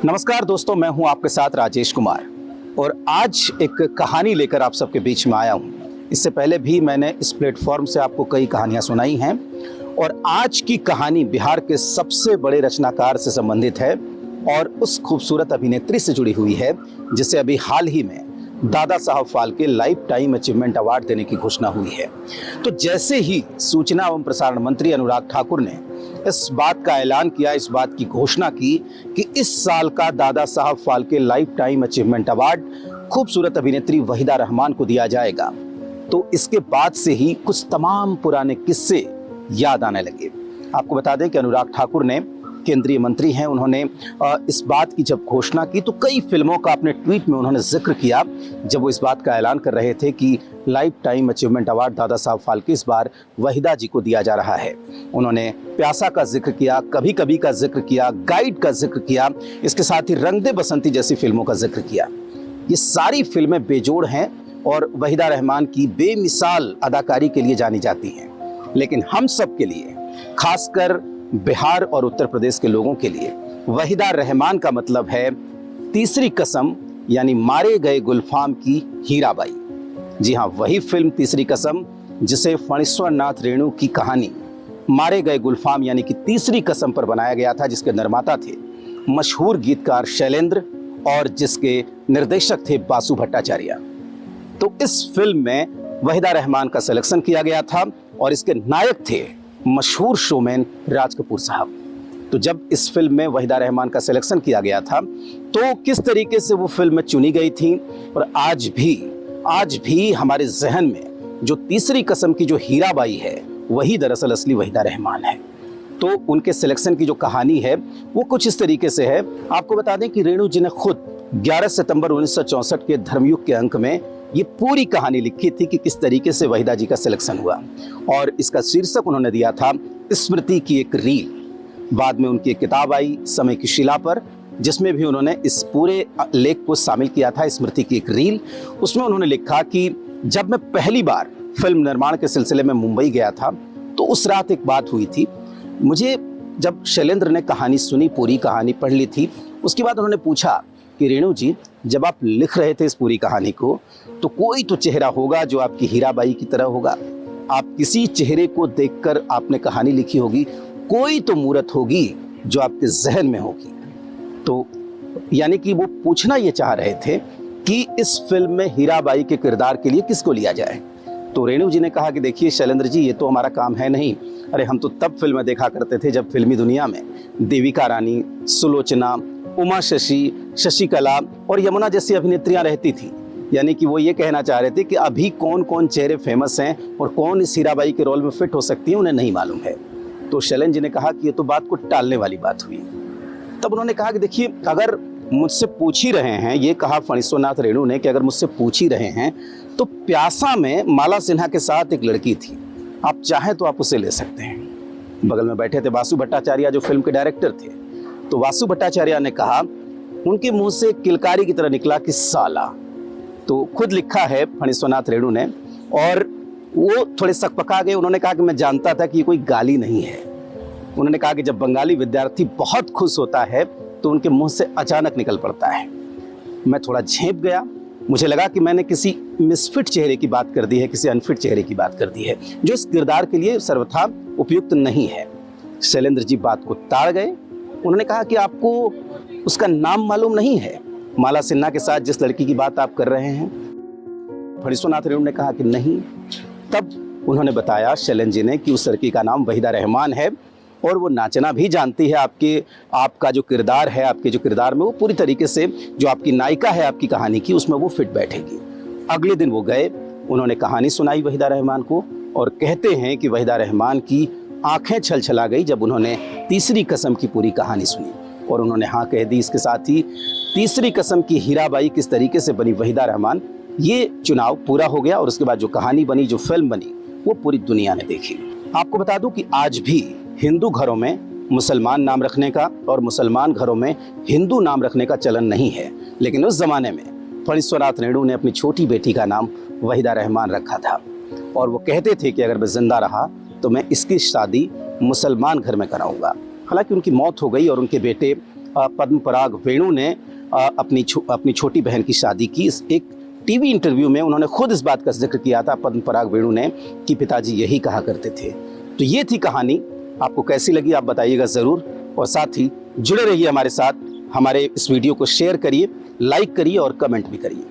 नमस्कार दोस्तों, मैं हूं आपके साथ राजेश कुमार और आज एक कहानी लेकर आप सबके बीच में आया हूं। इससे पहले भी मैंने इस प्लेटफॉर्म से आपको कई कहानियां सुनाई हैं और आज की कहानी बिहार के सबसे बड़े रचनाकार से संबंधित है और उस खूबसूरत अभिनेत्री से जुड़ी हुई है जिसे अभी हाल ही में Dada Saheb Phalke life time achievement award देने की घोषणा हुई है। तो जैसे ही सूचना एवं प्रसारण मंत्री अनुराग ठाकुर ने इस बात का ऐलान किया, इस बात की घोषणा की कि इस साल का Dada Saheb Phalke life time achievement award खूबसूरत अभिनेत्री वहीदा रहमान को दिया जाएगा, तो इसके बाद से ही कुछ तमाम पुराने किस्से याद आने लगे। आपको बता दें कि अनुराग ठाकुर ने केंद्रीय मंत्री हैं, उन्होंने इस बात की जब घोषणा की तो कई फिल्मों का अपने ट्वीट में उन्होंने जिक्र किया जब वो इस बात का ऐलान कर रहे थे कि life time achievement award Dada Saheb Phalke इस बार वहीदा जी को दिया जा रहा है। उन्होंने प्यासा का जिक्र किया, कभी कभी का जिक्र किया, गाइड का जिक्र किया, इसके साथ ही रंग दे बसंती जैसी फिल्मों का जिक्र किया। ये सारी फिल्में बेजोड़ हैं और वहीदा रहमान की बेमिसाल अदाकारी के लिए जानी जाती हैं, लेकिन हम सब के लिए, खासकर बिहार और उत्तर प्रदेश के लोगों के लिए वहीदा रहमान का मतलब है तीसरी कसम, यानी मारे गए गुलफाम की हीराबाई। जी हाँ, वही फिल्म तीसरी कसम जिसे फणीश्वर नाथ रेणु की कहानी मारे गए गुलफाम यानी कि तीसरी कसम पर बनाया गया था, जिसके निर्माता थे मशहूर गीतकार शैलेंद्र और जिसके निर्देशक थे बासु भट्टाचार्य। तो इस फिल्म में वहीदा रहमान का सिलेक्शन किया गया था और इसके नायक थे मशहूर शोमैन राज कपूर साहब। तो जब इस फिल्म में वहीदा रहमान का सिलेक्शन किया गया था तो किस तरीके से वो फिल्म चुनी गई थी और आज भी हमारे जहन में जो तीसरी कसम की जो हीराबाई है वही दरअसल असली वहीदा रहमान है। तो उनके सिलेक्शन की जो कहानी है वो कुछ इस तरीके से है। आपको बता दें कि रेणु जी ने खुद 11 सितंबर 1964 के धर्मयुग के अंक में ये पूरी कहानी लिखी थी कि किस तरीके से वहीदा जी का सिलेक्शन हुआ और इसका शीर्षक उन्होंने दिया था स्मृति की एक रील। बाद में उनकी एक किताब आई समय की शिला पर, जिसमें भी उन्होंने इस पूरे लेख को शामिल किया था, स्मृति की एक रील। उसमें उन्होंने लिखा कि जब मैं पहली बार फिल्म निर्माण के सिलसिले में मुंबई गया था तो उस रात एक बात हुई थी। मुझे जब शैलेंद्र ने कहानी सुनी, पूरी कहानी पढ़ ली थी, उसके बाद उन्होंने पूछा कि रेणु जी, जब आप लिख रहे थे इस पूरी कहानी को तो कोई तो चेहरा होगा जो आपकी हीराबाई की तरह होगा। आप किसी चेहरे को देखकर आपने कहानी लिखी होगी, कोई तो मूरत होगी जो आपके जहन में होगी। तो यानी कि वो पूछना ये चाह रहे थे कि इस फिल्म में हीराबाई के किरदार के लिए किसको लिया जाए। तो रेणु जी ने कहा कि देखिए शैलेंद्र जी, ये तो हमारा काम है नहीं। अरे हम तो तब फिल्में देखा करते थे जब फिल्मी दुनिया में देविका रानी, सुलोचना, उमा शशि, शशिकला और यमुना जैसी अभिनेत्रियां रहती थी। यानी कि वो ये कहना चाह रहे थे कि अभी कौन कौन चेहरे फेमस हैं और कौन इस हीराबाई के रोल में फिट हो सकती है, उन्हें नहीं मालूम है। तो शैलेंद्र जी ने कहा कि ये तो बात को टालने वाली बात हुई। तब उन्होंने कहा कि देखिए, अगर मुझसे पूछ ही रहे हैं, ये कहा फणीश्वर नाथ रेणु ने कि अगर मुझसे पूछ ही रहे हैं तो प्यासा में माला सिन्हा के साथ एक लड़की थी, आप चाहें तो आप उसे ले सकते हैं। बगल में बैठे थे बासु भट्टाचार्य जो फिल्म के डायरेक्टर थे। तो बासु भट्टाचार्य ने कहा, उनके मुंह से किलकारी की तरह निकला कि साला। तो खुद लिखा है फणीश्वर नाथ रेणु ने और वो थोड़े सकपका गए। उन्होंने कहा कि मैं जानता था कि ये कोई गाली नहीं है। उन्होंने कहा कि जब बंगाली विद्यार्थी बहुत खुश होता है तो उनके मुंह से अचानक निकल पड़ता है। मैं थोड़ा झेंप गया, मुझे लगा कि मैंने किसी मिसफिट चेहरे की बात कर दी है, किसी अनफिट चेहरे की बात कर दी है जो इस किरदार के लिए सर्वथा उपयुक्त नहीं है। शैलेंद्र जी बात को टाल गए। उन्होंने कहा कि आपको उसका नाम मालूम नहीं है, माला सिन्हा के साथ जिस लड़की की बात आप कर रहे हैं। फणीश्वर नाथ रेणु ने कहा कि नहीं। तब उन्होंने बताया शैलेंद्र जी ने कि उस लड़की का नाम वहीदा रहमान है और वो नाचना भी जानती है। आपका जो किरदार है, आपके जो किरदार में वो पूरी तरीके से जो आपकी नायिका है आपकी कहानी की, उसमें वो फिट बैठेगी। अगले दिन वो गए, उन्होंने कहानी सुनाई वहीदा रहमान को और कहते हैं कि वहीदा रहमान की आंखें छलछला गई जब उन्होंने तीसरी कसम की पूरी कहानी सुनी और उन्होंने हाँ कह दी। इसके साथ ही तीसरी कसम की हीराबाई किस तरीके से बनी वहीदा रहमान, ये चुनाव पूरा हो गया और उसके बाद जो कहानी बनी, जो फिल्म बनी, वो पूरी दुनिया ने देखी। आपको बता दूं कि आज भी हिंदू घरों में मुसलमान नाम रखने का और मुसलमान घरों में हिंदू नाम रखने का चलन नहीं है, लेकिन उस जमाने में फणीश्वर नाथ रेणु ने अपनी छोटी बेटी का नाम वहीदा रहमान रखा था और वो कहते थे कि अगर मैं जिंदा रहा तो मैं इसकी शादी मुसलमान घर में कराऊंगा। हालांकि उनकी मौत हो गई और उनके बेटे पद्म पराग वेणु ने अपनी छोटी बहन की शादी की। इस एक टीवी इंटरव्यू में उन्होंने खुद इस बात का जिक्र किया था, पद्म पराग वेणु ने, कि पिताजी यही कहा करते थे। तो ये थी कहानी। आपको कैसी लगी आप बताइएगा ज़रूर, और साथ ही जुड़े रहिए हमारे साथ। हमारे इस वीडियो को शेयर करिए, लाइक करिए और कमेंट भी करिए।